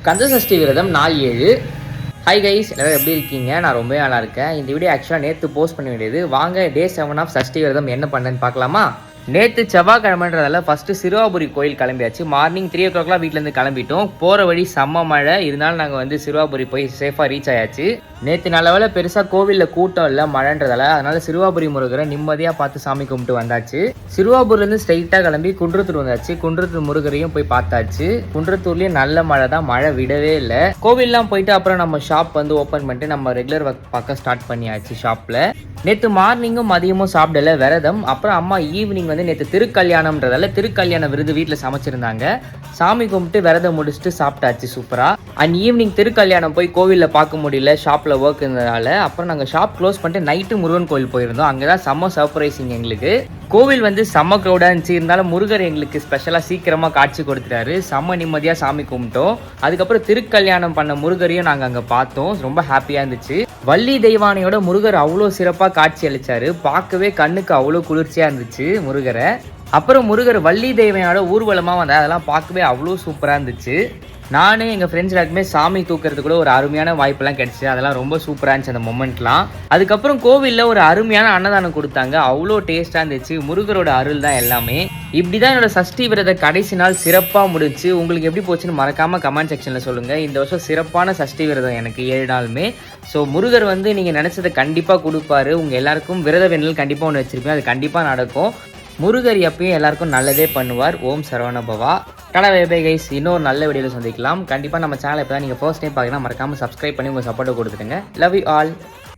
கந்த சஷ்டி விரதம் நாள் 7. Hi guys, எல்லோரும் எப்படி இருக்கீங்க? நான் ரொம்ப நல்லா இருக்கேன். இந்த வீடியோ ஆக்சுவலாக நேற்று போஸ்ட் பண்ண வேண்டியது. வாங்க டே 7 ஆஃப் சஷ்டி விரதம் என்ன பண்ணேன்னு பார்க்கலாமா? நேற்று செவ்வாய்க்கிழமைன்றதால ஃபஸ்ட்டு சிறுவாபுரி கோயில் கிளம்பியாச்சு. மார்னிங் 3 o'clockலாம் வீட்டிலேருந்து கிளம்பிட்டோம். போகிற வழி செம்ம மழை, இருந்தாலும் நாங்கள் வந்து சிறுவாபுரி போய் சேஃபாக ரீச் ஆயாச்சு. நேற்று நல்ல வேளை பெருசாக கோவிலில் கூட்டம் இல்லை மழைன்றதால, அதனால் சிறுவாபுரி முருகரை நிம்மதியாக பார்த்து சாமி கும்பிட்டு வந்தாச்சு. சிறுவாபுரிலேருந்து ஸ்ட்ரைட்டாக கிளம்பி குன்றத்தூர் வந்தாச்சு. குன்றத்தூர் முருகரையும் போய் பார்த்தாச்சு. குன்றத்தூர்லேயும் நல்ல மழை தான், மழை விடவே இல்லை. கோவில்லாம் போயிட்டு அப்புறம் நம்ம ஷாப் வந்து ஓப்பன் பண்ணிட்டு நம்ம ரெகுலர் ஒர்க் பார்க்க ஸ்டார்ட் பண்ணியாச்சு ஷாப்பில். நேற்று மார்னிங்கும் மதியமும் சாப்பிடல, விரதம். அப்புறம் அம்மா ஈவினிங் வந்து நேற்று திருக்கல்யாணம்ன்றதால திருக்கல்யாண விருது வீட்டில் சமைச்சிருந்தாங்க. சாமி கும்பிட்டு விரதம் முடிச்சுட்டு சாப்பிட்டாச்சு சூப்பராக. அண்ட் ஈவினிங் திருக்கல்யாணம் போய் கோவிலில் பார்க்க முடியல, ஷாப்பில் ஒர்க் இருந்ததால. அப்புறம் நாங்கள் ஷாப் க்ளோஸ் பண்ணிட்டு நைட்டு முருகன் கோவில் போயிருந்தோம். அங்கே தான் செம்ம சர்ப்ரைசிங் எங்களுக்கு. கோவில் வந்து செம்ம க்ரௌடாக இருந்துச்சு, இருந்தாலும் முருகர் எங்களுக்கு ஸ்பெஷலாக சீக்கிரமாக காட்சி கொடுத்துட்டாரு. செம்ம நிம்மதியாக சாமி கும்பிட்டோம். அதுக்கப்புறம் திருக்கல்யாணம் பண்ண முருகரையும் நாங்கள் அங்கே பார்த்தோம். ரொம்ப ஹாப்பியாக இருந்துச்சு. வள்ளி தெய்வானையோட முருகர் அவ்வளோ சிறப்பாக காட்சி அளித்தார். பார்க்கவே கண்ணுக்கு அவ்வளோ குளிர்ச்சியாக இருந்துச்சு முருகரை. அப்புறம் முருகர் வள்ளி தெய்வானையோட ஊர்வலமாக வந்தால் அதெல்லாம் பார்க்கவே அவ்வளோ சூப்பராக இருந்துச்சு. நான் எங்கள் ஃப்ரெண்ட்ஸ் எல்லாருக்குமே சாமி தூக்கிறதுக்கு கூட ஒரு அருமையான வாய்ப்பெல்லாம் கிடச்சி. அதெல்லாம் ரொம்ப சூப்பராக இருந்துச்சு அந்த மொமெண்ட்லாம். அதுக்கப்புறம் கோவிலில் ஒரு அருமையான அன்னதானம் கொடுத்தாங்க. அவ்வளோ டேஸ்ட்டாக இருந்துச்சு. முருகரோட அருள் தான் எல்லாமே. இப்படி தான் என்னோட சஷ்டி விரத கடைசி நாள் சிறப்பாக முடிச்சு. உங்களுக்கு எப்படி போச்சுன்னு மறக்காமல் கமெண்ட் செக்ஷனில் சொல்லுங்கள். இந்த வருஷம் சிறப்பான சஷ்டி விரதம் எனக்கு 7 நாளுமே. ஸோ முருகர் வந்து நீங்கள் நினச்சதை கண்டிப்பாக கொடுப்பாரு. உங்கள் எல்லாருக்கும் விரத வேண்டல் கண்டிப்பாக ஒன்று வச்சுருப்பேன், அது கண்டிப்பாக நடக்கும். முருகர் எப்பயும் எல்லாருக்கும் நல்லதே பண்ணுவார். ஓம் சரவணபவா. கடை கைஸ், இன்னொரு நல்ல வீடியோவில் சந்திக்கலாம். கண்டிப்பாக நம்ம சேனல் இப்போ தான் நீங்கள் ஃபர்ஸ்ட் டைம் பார்க்கலாம், மறக்காமல் சப்ஸ்கிரைப் பண்ணி உங்கள் சப்போர்ட்டை கொடுத்துருங்க. Love you all.